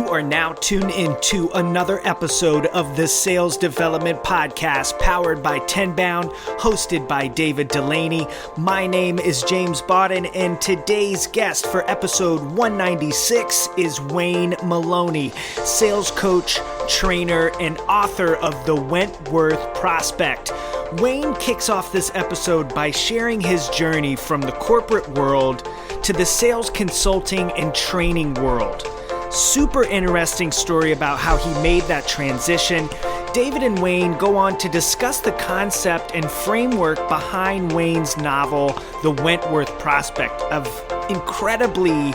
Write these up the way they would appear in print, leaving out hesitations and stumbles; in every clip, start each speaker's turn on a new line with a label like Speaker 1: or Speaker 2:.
Speaker 1: You are now tuned into another episode of the Sales Development Podcast, powered by Tenbound, hosted by David Delaney. My name is James Bodden, and today's guest for episode 196 is Wayne Moloney, sales coach, trainer, and author of the Wentworth Prospect. Wayne kicks off this episode by sharing his journey from the corporate world to the sales consulting and training world. Super interesting story about how he made that transition. David and Wayne go on to discuss the concept and framework behind Wayne's novel, The Wentworth Prospect, of incredibly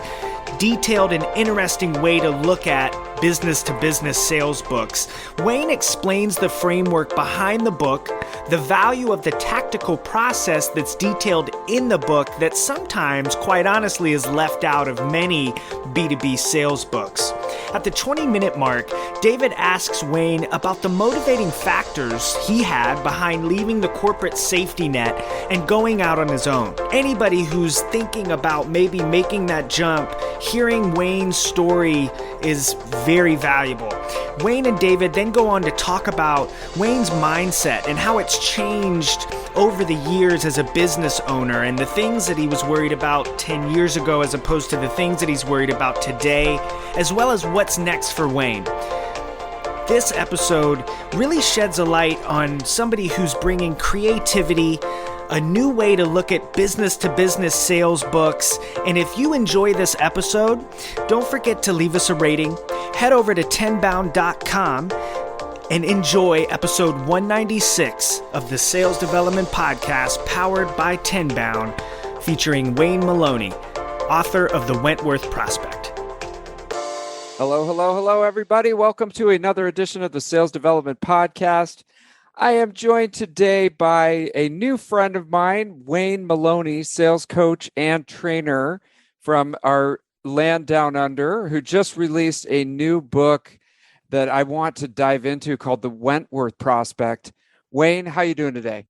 Speaker 1: detailed and interesting way to look at business-to-business sales books. Wayne explains the framework behind the book, the value of the tactical process that's detailed in the book that sometimes, quite honestly, is left out of many B2B sales books. At the 20-minute mark, David asks Wayne about the motivating factors he had behind leaving the corporate safety net and going out on his own. Anybody who's thinking about maybe making that jump, hearing Wayne's story is very valuable. Wayne and David then go on to talk about Wayne's mindset and how it's changed over the years as a business owner, and the things that he was worried about 10 years ago as opposed to the things that he's worried about today, as well as what's next for Wayne. This episode really sheds a light on somebody who's bringing creativity, a new way to look at business-to-business sales books. And if you enjoy this episode, don't forget to leave us a rating. Head over to tenbound.com and enjoy episode 196 of the Sales Development Podcast, powered by Tenbound, featuring Wayne Moloney, author of The Wentworth Prospect.
Speaker 2: Hello, everybody. Welcome to another edition of the Sales Development Podcast. I am joined today by a new friend of mine, Wayne Moloney, sales coach and trainer from our land down under, who just released a new book that I want to dive into called The Wentworth Prospect. Wayne, how you doing today?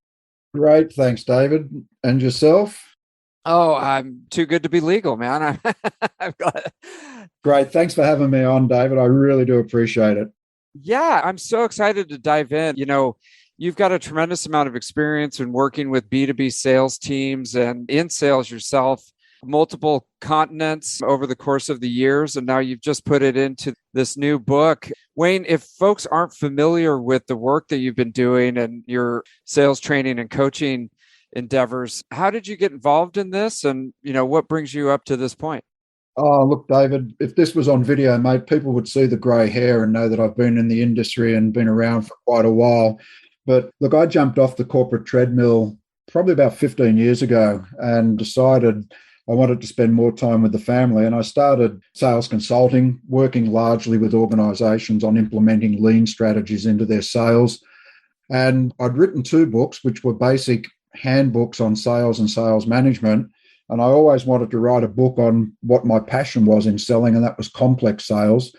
Speaker 3: Great. Thanks, David. And yourself?
Speaker 2: Oh, I'm too good to be legal, man. I'm glad.
Speaker 3: Great. Thanks for having me on, David. I really do appreciate it.
Speaker 2: Yeah, I'm so excited to dive in. You know, you've got a tremendous amount of experience in working with B2B sales teams and in sales yourself, multiple continents over the course of the years. And now you've just put it into this new book. Wayne, if folks aren't familiar with the work that you've been doing and your sales training and coaching endeavors, how did you get involved in this? And, you know, what brings you up to this point?
Speaker 3: Oh, look, David, if this was on video, mate, people would see the grey hair and know that I've been in the industry and been around for quite a while. But look, I jumped off the corporate treadmill probably about 15 years ago and decided I wanted to spend more time with the family. And I started sales consulting, working largely with organizations on implementing lean strategies into their sales. And I'd written 2 books, which were basic handbooks on sales and sales management. And I always wanted to write a book on what my passion was in selling, and that was complex sales.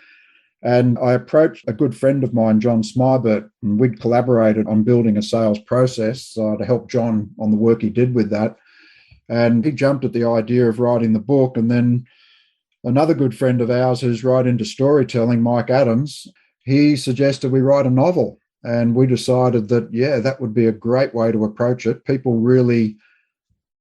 Speaker 3: And I approached a good friend of mine, John Smybert, and we'd collaborated on building a sales process to help John on the work he did with that. And he jumped at the idea of writing the book. And then another good friend of ours who's right into storytelling, Mike Adams, he suggested we write a novel. And we decided that, that would be a great way to approach it. People really,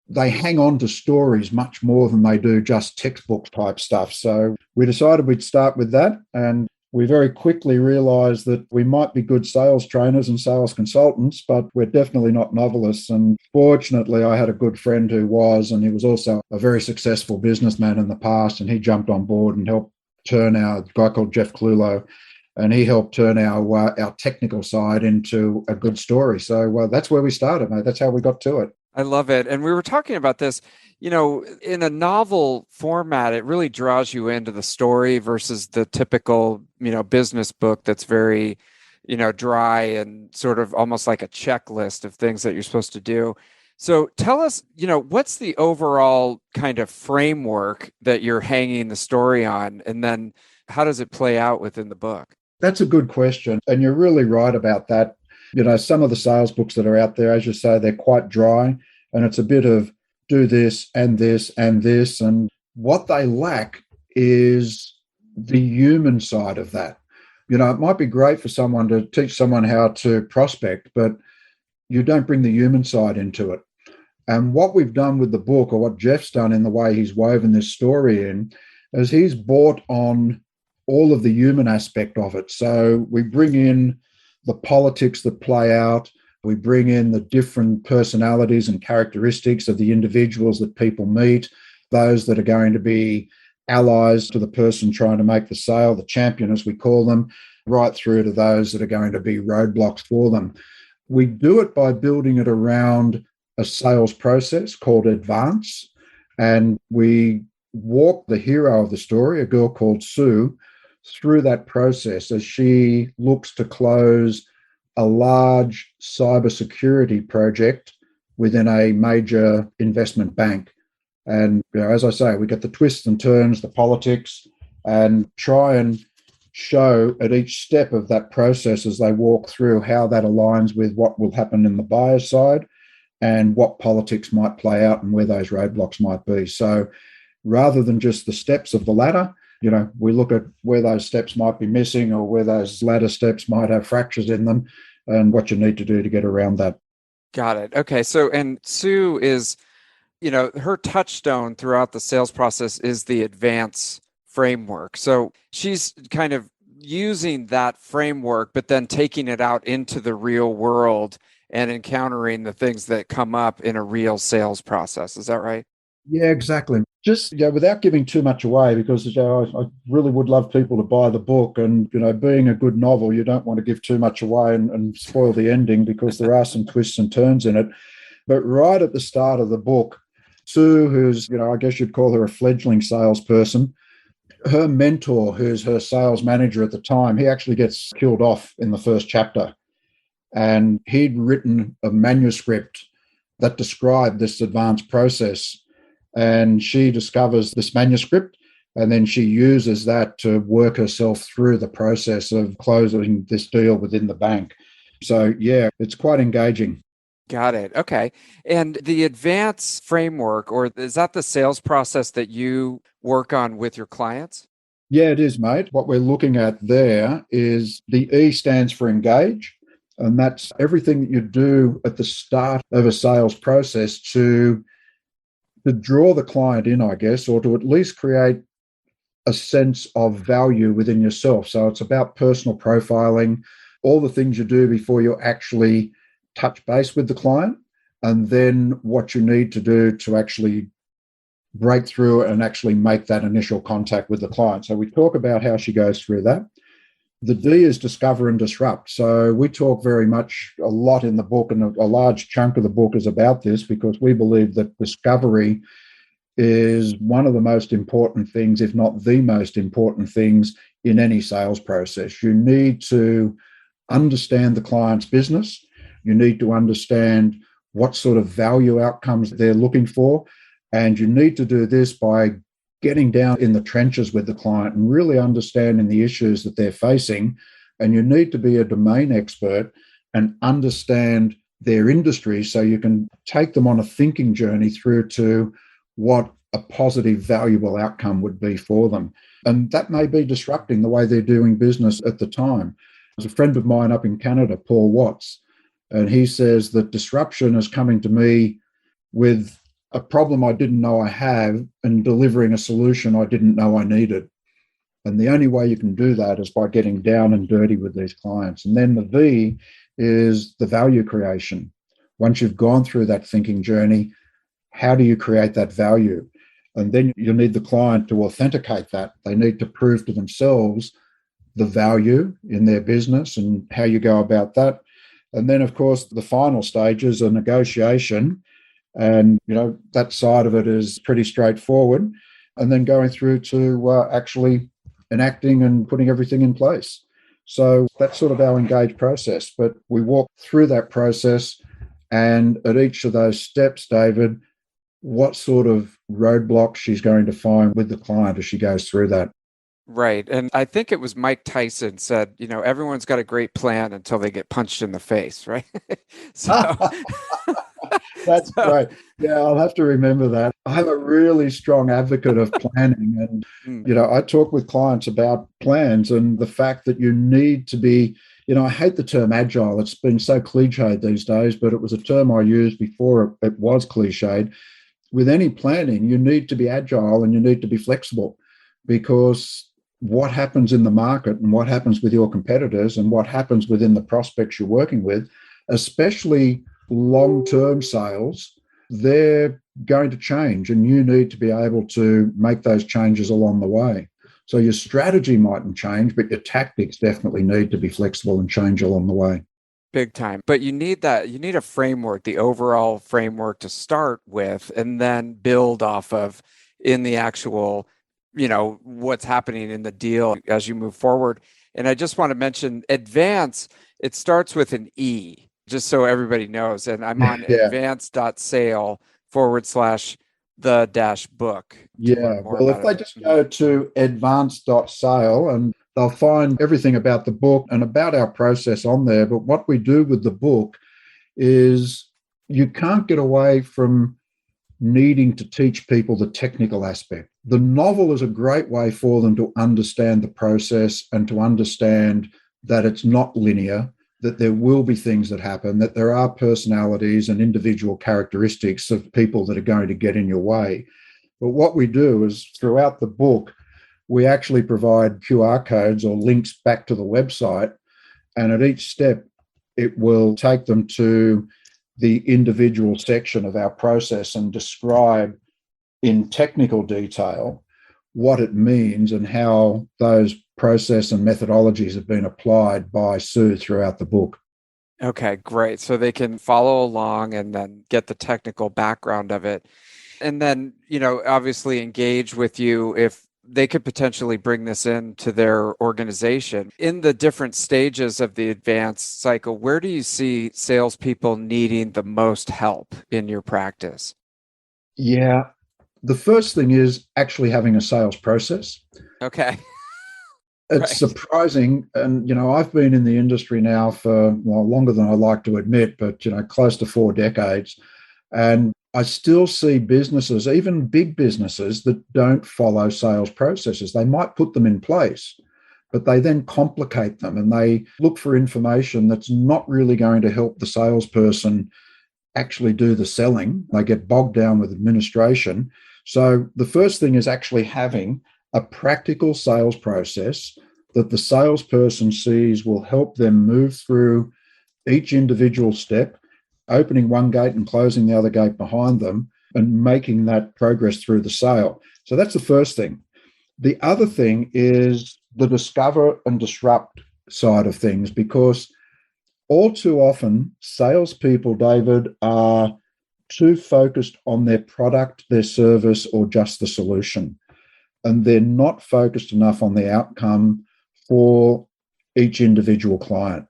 Speaker 3: they hang on to stories much more than they do just textbook type stuff. So we decided we'd start with that. And we very quickly realized that we might be good sales trainers and sales consultants, but we're definitely not novelists. And fortunately, I had a good friend who was, and he was also a very successful businessman in the past. And he jumped on board and helped turn a guy called Jeff Clulo. And he helped turn our technical side into a good story. So that's where we started, mate. That's how we got to it.
Speaker 2: I love it. And we were talking about this, you know, in a novel format, it really draws you into the story versus the typical, you know, business book that's very, you know, dry and sort of almost like a checklist of things that you're supposed to do. So tell us, you know, what's the overall kind of framework that you're hanging the story on? And then how does it play out within the book?
Speaker 3: That's a good question. And you're really right about that. You know, some of the sales books that are out there, as you say, they're quite dry. And it's a bit of do this and this and this. And what they lack is the human side of that. It might be great for someone to teach someone how to prospect, but you don't bring the human side into it. And what we've done with the book, or what Jeff's done in the way he's woven this story in, is he's brought on all of the human aspect of it. So we bring in the politics that play out. We bring in the different personalities and characteristics of the individuals that people meet, those that are going to be allies to the person trying to make the sale, the champion, as we call them, right through to those that are going to be roadblocks for them. We do it by building it around a sales process called EDVANCE, and we walk the hero of the story, a girl called Sue, through that process as she looks to close a large cybersecurity project within a major investment bank. And as I say, we get the twists and turns, the politics, and try and show at each step of that process as they walk through how that aligns with what will happen in the buyer's side and what politics might play out and where those roadblocks might be. So rather than just the steps of the ladder, we look at where those steps might be missing or where those ladder steps might have fractures in them and what you need to do to get around that.
Speaker 2: Got it. Okay. So, and Sue is, her touchstone throughout the sales process is the EDVANCE framework. So she's kind of using that framework, but then taking it out into the real world and encountering the things that come up in a real sales process. Is that right?
Speaker 3: Yeah, exactly. Just without giving too much away, because I really would love people to buy the book. And being a good novel, you don't want to give too much away and spoil the ending, because there are some twists and turns in it. But right at the start of the book, Sue, who's I guess you'd call her a fledgling salesperson, her mentor, who's her sales manager at the time, he actually gets killed off in the first chapter. And he'd written a manuscript that described this advanced process. And she discovers this manuscript, and then she uses that to work herself through the process of closing this deal within the bank. So, yeah, it's quite engaging.
Speaker 2: Got it. Okay. And the EDVANCE framework, or is that the sales process that you work on with your clients?
Speaker 3: Yeah, it is, mate. What we're looking at there is the E stands for engage. And that's everything that you do at the start of a sales process to draw the client in, I guess, or to at least create a sense of value within yourself. So it's about personal profiling, all the things you do before you actually touch base with the client, and then what you need to do to actually break through and actually make that initial contact with the client. So we talk about how she goes through that. The D is discover and disrupt. So we talk very much a lot in the book, and a large chunk of the book is about this, because we believe that discovery is one of the most important things, if not the most important things, in any sales process. You need to understand the client's business. You need to understand what sort of value outcomes they're looking for. And you need to do this by getting down in the trenches with the client and really understanding the issues that they're facing. And you need to be a domain expert and understand their industry so you can take them on a thinking journey through to what a positive, valuable outcome would be for them. And that may be disrupting the way they're doing business at the time. There's a friend of mine up in Canada, Paul Watts, and he says that disruption is coming to me with a problem I didn't know I have and delivering a solution I didn't know I needed. And the only way you can do that is by getting down and dirty with these clients. And then the V is the value creation. Once you've gone through that thinking journey, how do you create that value? And then you need the client to authenticate that. They need to prove to themselves the value in their business and how you go about that. And then, of course, the final stage is a negotiation. And, that side of it is pretty straightforward. And then going through to actually enacting and putting everything in place. So that's sort of our engaged process. But we walk through that process, and at each of those steps, David, what sort of roadblocks she's going to find with the client as she goes through that.
Speaker 2: Right. And I think it was Mike Tyson said, everyone's got a great plan until they get punched in the face, right? So
Speaker 3: That's
Speaker 2: So,
Speaker 3: great. Yeah, I'll have to remember that. I'm a really strong advocate of planning. And, I talk with clients about plans and the fact that you need to be, I hate the term agile. It's been so cliched these days, but it was a term I used before it was cliched. With any planning, you need to be agile and you need to be flexible, because what happens in the market and what happens with your competitors and what happens within the prospects you're working with, especially long-term sales, they're going to change, and you need to be able to make those changes along the way. So your strategy mightn't change, but your tactics definitely need to be flexible and change along the way.
Speaker 2: big time. But you need a framework, the overall framework to start with, and then build off of in the actual, what's happening in the deal as you move forward. And I just want to mention advance, it starts with an E, just so everybody knows. And I'm on advance.sale/the-book.
Speaker 3: Yeah. Well, if they just go to advance.sale, and they'll find everything about the book and about our process on there. But what we do with the book is you can't get away from needing to teach people the technical aspect. The novel is a great way for them to understand the process and to understand that it's not linear, that there will be things that happen, that there are personalities and individual characteristics of people that are going to get in your way. But what we do is throughout the book, we actually provide QR codes or links back to the website. And at each step, it will take them to the individual section of our process and describe in technical detail what it means and how those process and methodologies have been applied by Sue throughout the book.
Speaker 2: Okay, great. So they can follow along and then get the technical background of it. And then, obviously engage with you if they could potentially bring this into their organization. In the different stages of the advanced cycle, where do you see salespeople needing the most help in your practice?
Speaker 3: Yeah. The first thing is actually having a sales process.
Speaker 2: Okay.
Speaker 3: It's surprising. And, I've been in the industry now for longer than I like to admit, but, close to 4 decades. And I still see businesses, even big businesses, that don't follow sales processes. They might put them in place, but they then complicate them and they look for information that's not really going to help the salesperson actually do the selling. They get bogged down with administration. So the first thing is actually having a practical sales process that the salesperson sees will help them move through each individual step, opening one gate and closing the other gate behind them, and making that progress through the sale. So that's the first thing. The other thing is the discover and disrupt side of things, because all too often salespeople, David, are too focused on their product, their service, or just the solution. And they're not focused enough on the outcome for each individual client.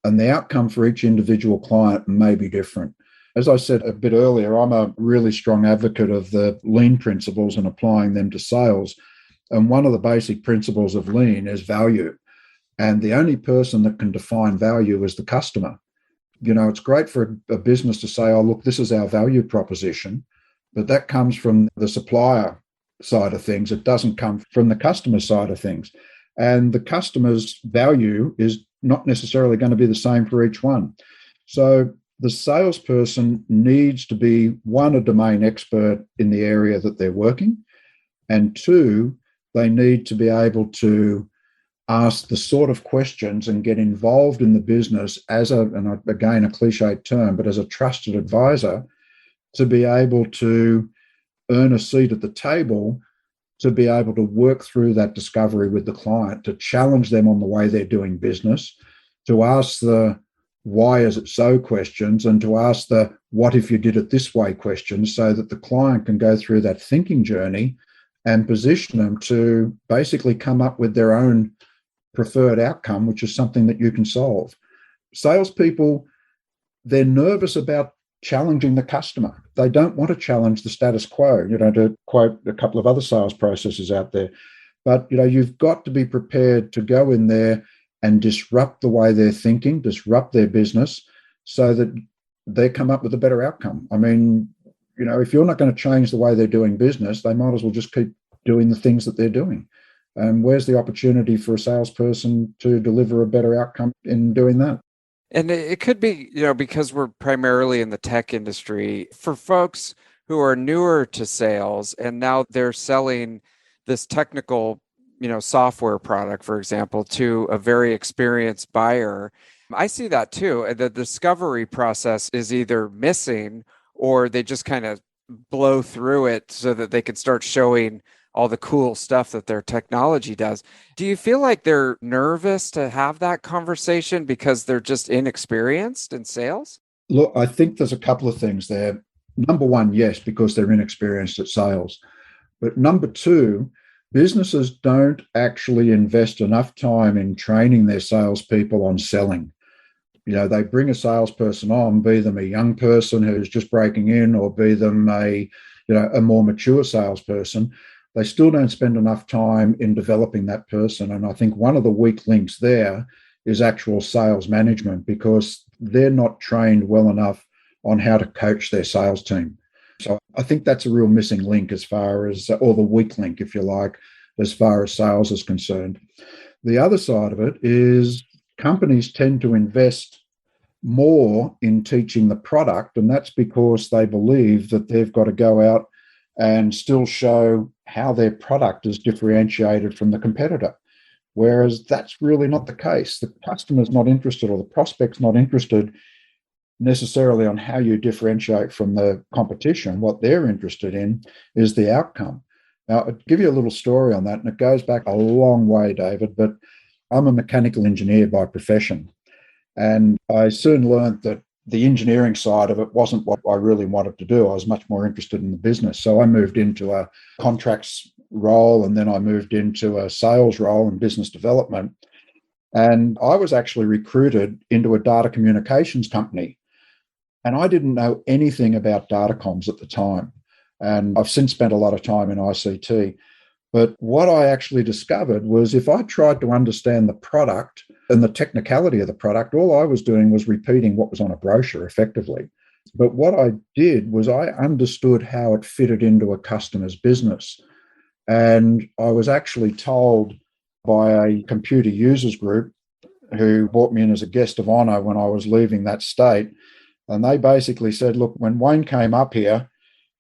Speaker 3: And the outcome for each individual client may be different. As I said a bit earlier, I'm a really strong advocate of the lean principles and applying them to sales. And one of the basic principles of lean is value. And the only person that can define value is the customer. It's great for a business to say, oh, look, this is our value proposition, but that comes from the supplier side of things. It doesn't come from the customer side of things. And the customer's value is not necessarily going to be the same for each one. So the salesperson needs to be, one, a domain expert in the area that they're working, and two, they need to be able to ask the sort of questions and get involved in the business and again, a cliched term, but as a trusted advisor, to be able to earn a seat at the table, to be able to work through that discovery with the client, to challenge them on the way they're doing business, to ask the why is it so questions, and to ask the what if you did it this way questions, so that the client can go through that thinking journey and position them to basically come up with their own preferred outcome, which is something that you can solve. Salespeople, they're nervous about challenging the customer. They don't want to challenge the status quo, to quote a couple of other sales processes out there. But, you've got to be prepared to go in there and disrupt the way they're thinking, disrupt their business, so that they come up with a better outcome. I mean, if you're not going to change the way they're doing business, they might as well just keep doing the things that they're doing. And where's the opportunity for a salesperson to deliver a better outcome in doing that?
Speaker 2: And it could be, because we're primarily in the tech industry, for folks who are newer to sales and now they're selling this technical, software product, for example, to a very experienced buyer. I see that too. The discovery process is either missing or they just kind of blow through it so that they can start showing all the cool stuff that their technology does. Do you feel like they're nervous to have that conversation because they're just inexperienced in sales?
Speaker 3: Look, I think there's a couple of things there. Number one, yes, because they're inexperienced at sales. But number two, businesses don't actually invest enough time in training their salespeople on selling. They bring a salesperson on, be them a young person who's just breaking in, or be them a more mature salesperson. They still don't spend enough time in developing that person. And I think one of the weak links there is actual sales management, because they're not trained well enough on how to coach their sales team. So I think that's a real missing link or the weak link, if you like, as far as sales is concerned. The other side of it is companies tend to invest more in teaching the product, and that's because they believe that they've got to go out and still show how their product is differentiated from the competitor. Whereas that's really not the case. The customer's not interested, or the prospect's not interested necessarily on how you differentiate from the competition. What they're interested in is the outcome. Now, I'll give you a little story on that, and it goes back a long way, David, but I'm a mechanical engineer by profession. And I soon learned that the engineering side of it wasn't what I really wanted to do. I was much more interested in the business. So I moved into a contracts role, and then I moved into a sales role in business development. And I was actually recruited into a data communications company. And I didn't know anything about data comms at the time. And I've since spent a lot of time in ICT. But what I actually discovered was, if I tried to understand the product and the technicality of the product, all I was doing was repeating what was on a brochure effectively. But what I did was I understood how it fitted into a customer's business. And I was actually told by a computer users group who brought me in as a guest of honor when I was leaving that state. And they basically said, look, when Wayne came up here,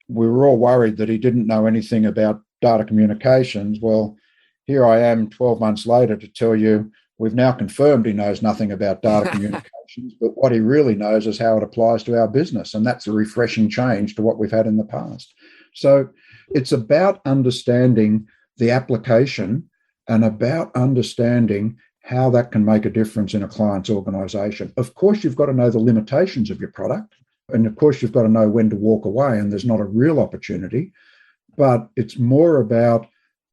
Speaker 3: we were all worried that he didn't know anything about data communications. Well, here I am 12 months later to tell you we've now confirmed he knows nothing about data communications, but what he really knows is how it applies to our business. And that's a refreshing change to what we've had in the past. So it's about understanding the application and about understanding how that can make a difference in a client's organization. Of course, you've got to know the limitations of your product. And of course, you've got to know when to walk away, and there's not a real opportunity. But it's more about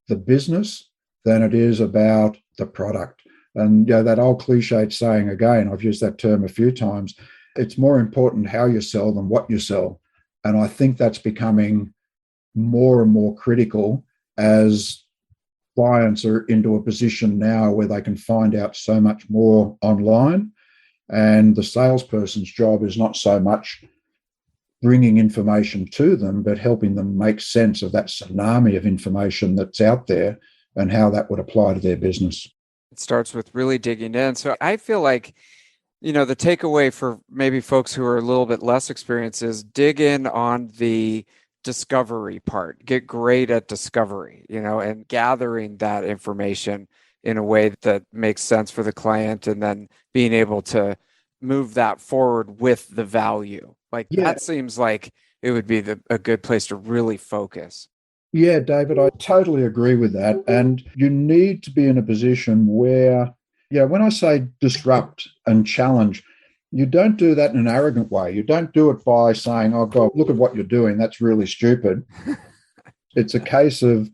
Speaker 3: the business than it is about the product. And that old cliched saying, again, I've used that term a few times, it's more important how you sell than what you sell. And I think that's becoming more and more critical as clients are into a position now where they can find out so much more online. And the salesperson's job is not so much bringing information to them, but helping them make sense of that tsunami of information that's out there and how that would apply to their business.
Speaker 2: It starts with really digging in. So I feel like, the takeaway for maybe folks who are a little bit less experienced is dig in on the discovery part, get great at discovery, and gathering that information in a way that makes sense for the client, and then being able to move that forward with the value. That seems like it would be a good place to really focus.
Speaker 3: Yeah, David, I totally agree with that. And you need to be in a position where, when I say disrupt and challenge, you don't do that in an arrogant way. You don't do it by saying, oh, God, look at what you're doing. That's really stupid. It's a case of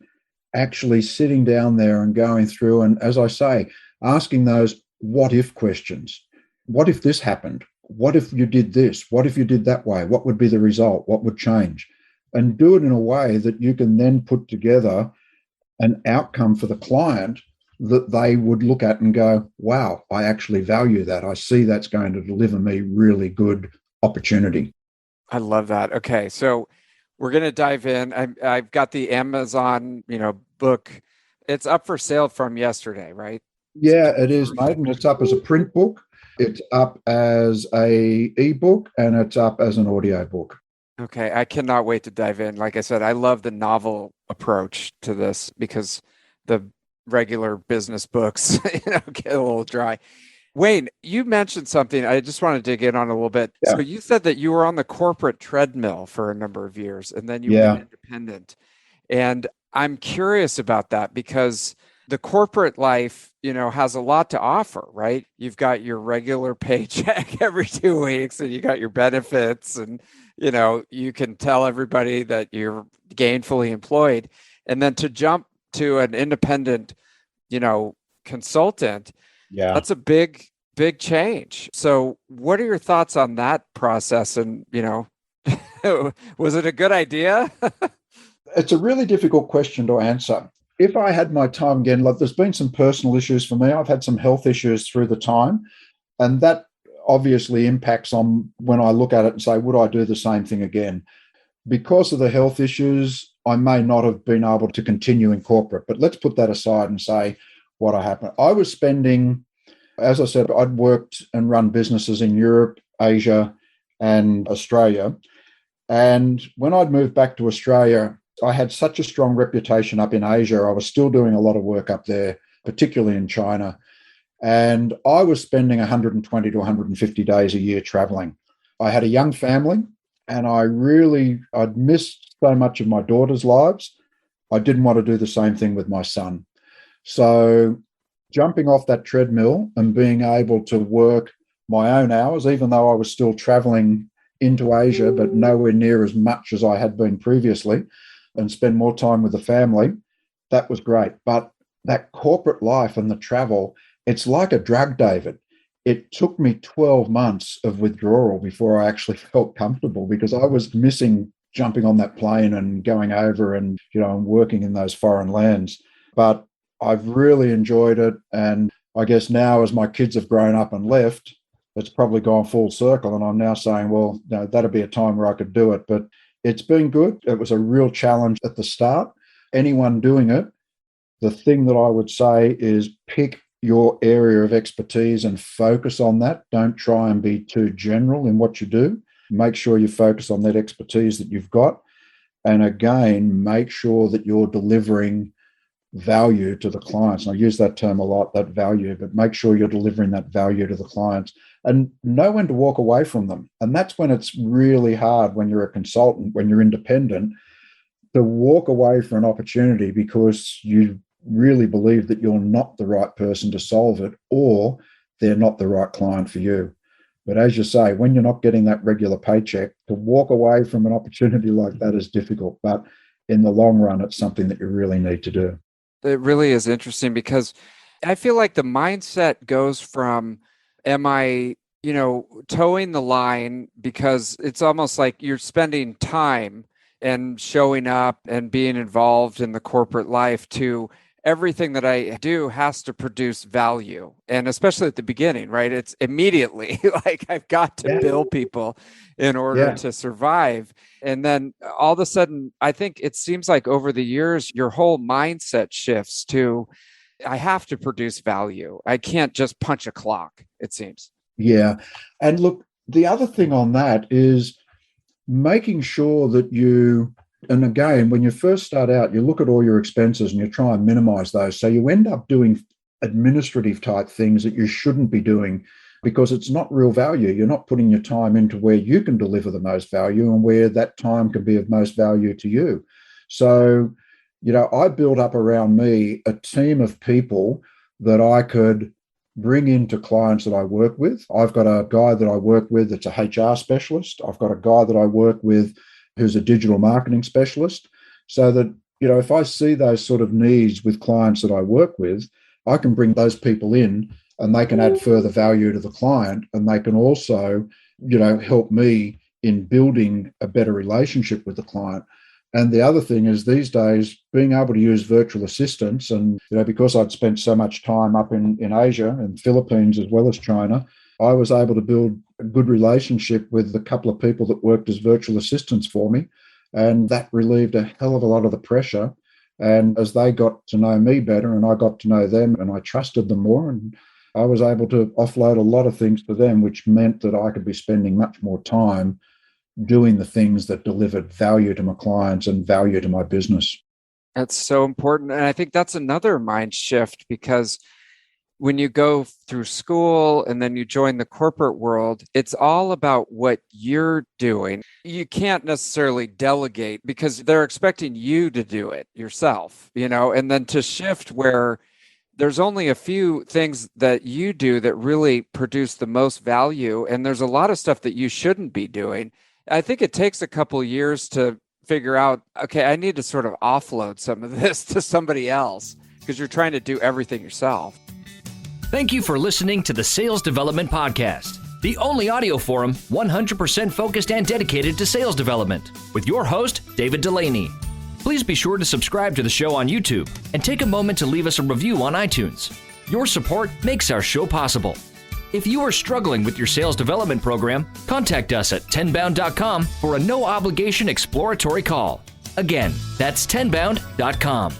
Speaker 3: actually sitting down there and going through and, as I say, asking those what if questions. What if this happened? What if you did this? What if you did that way? What would be the result? What would change? And do it in a way that you can then put together an outcome for the client that they would look at and go, wow, I actually value that. I see that's going to deliver me really good opportunity.
Speaker 2: I love that. Okay, so we're going to dive in. I've got the Amazon, book. It's up for sale from yesterday, right?
Speaker 3: Yeah, it is, mate. And it's up as a print book. It's up as a ebook, and it's up as an audio book.
Speaker 2: Okay, I cannot wait to dive in. Like I said, I love the novel approach to this because the regular business books, get a little dry. Wayne, you mentioned something I just want to dig in on a little bit.
Speaker 3: Yeah.
Speaker 2: So you said that you were on the corporate treadmill for a number of years and then you
Speaker 3: Yeah.
Speaker 2: went independent. And I'm curious about that because the corporate life, has a lot to offer, right? You've got your regular paycheck every 2 weeks and you got your benefits and, you can tell everybody that you're gainfully employed. And then to jump to an independent, consultant,
Speaker 3: Yeah.
Speaker 2: that's a big change. So what are your thoughts on that process? And, was it a good idea?
Speaker 3: It's a really difficult question to answer. If I had my time again, like there's been some personal issues for me. I've had some health issues through the time, and that obviously impacts on when I look at it and say, would I do the same thing again? Because of the health issues, I may not have been able to continue in corporate, but let's put that aside and say what happened. I was spending, as I said, I'd worked and run businesses in Europe, Asia, and Australia. And when I'd moved back to Australia, I had such a strong reputation up in Asia. I was still doing a lot of work up there, particularly in China. And I was spending 120 to 150 days a year traveling. I had a young family, and I'd missed so much of my daughter's lives. I didn't want to do the same thing with my son. So jumping off that treadmill and being able to work my own hours, even though I was still traveling into Asia, but nowhere near as much as I had been previously, and spend more time with the family, that was great. But that corporate life and the travel, it's like a drug, David. It took me 12 months of withdrawal before I actually felt comfortable because I was missing jumping on that plane and going over and, working in those foreign lands. But I've really enjoyed it. And I guess now as my kids have grown up and left, it's probably gone full circle. And I'm now saying, well, that'd be a time where I could do it. But it's been good. It was a real challenge at the start. Anyone doing it, the thing that I would say is pick your area of expertise and focus on that. Don't try and be too general in what you do. Make sure you focus on that expertise that you've got. And again, make sure that you're delivering value to the clients. And I use that term a lot, that value, but make sure you're delivering that value to the clients and know when to walk away from them. And that's when it's really hard when you're a consultant, when you're independent, to walk away from an opportunity because you really believe that you're not the right person to solve it or they're not the right client for you. But as you say, when you're not getting that regular paycheck, to walk away from an opportunity like that is difficult. But in the long run, it's something that you really need to do.
Speaker 2: It really is interesting because I feel like the mindset goes from, am I, towing the line because it's almost like you're spending time and showing up and being involved in the corporate life to everything that I do has to produce value. And especially at the beginning, right? It's immediately like I've got to bill people in order to survive. And then all of a sudden, I think it seems like over the years, your whole mindset shifts to, I have to produce value. I can't just punch a clock, it seems.
Speaker 3: Yeah. And look, the other thing on that is making sure that and again, when you first start out, you look at all your expenses and you try and minimize those. So you end up doing administrative type things that you shouldn't be doing because it's not real value. You're not putting your time into where you can deliver the most value and where that time can be of most value to you. So, I built up around me a team of people that I could bring into clients that I work with. I've got a guy that I work with that's a HR specialist. I've got a guy that I work with who's a digital marketing specialist, so that, if I see those sort of needs with clients that I work with, I can bring those people in and they can add further value to the client. And they can also, help me in building a better relationship with the client. And the other thing is these days, being able to use virtual assistants and, because I'd spent so much time up in Asia and Philippines as well as China, I was able to build a good relationship with a couple of people that worked as virtual assistants for me. And that relieved a hell of a lot of the pressure. And as they got to know me better and I got to know them and I trusted them more, and I was able to offload a lot of things to them, which meant that I could be spending much more time doing the things that delivered value to my clients and value to my business.
Speaker 2: That's so important. And I think that's another mind shift, because when you go through school and then you join the corporate world, it's all about what you're doing. You can't necessarily delegate because they're expecting you to do it yourself, and then to shift where there's only a few things that you do that really produce the most value. And there's a lot of stuff that you shouldn't be doing. I think it takes a couple of years to figure out, okay, I need to sort of offload some of this to somebody else because you're trying to do everything yourself.
Speaker 4: Thank you for listening to the Sales Development Podcast, the only audio forum 100% focused and dedicated to sales development, with your host, David Delaney. Please be sure to subscribe to the show on YouTube and take a moment to leave us a review on iTunes. Your support makes our show possible. If you are struggling with your sales development program, contact us at tenbound.com for a no-obligation exploratory call. Again, that's tenbound.com.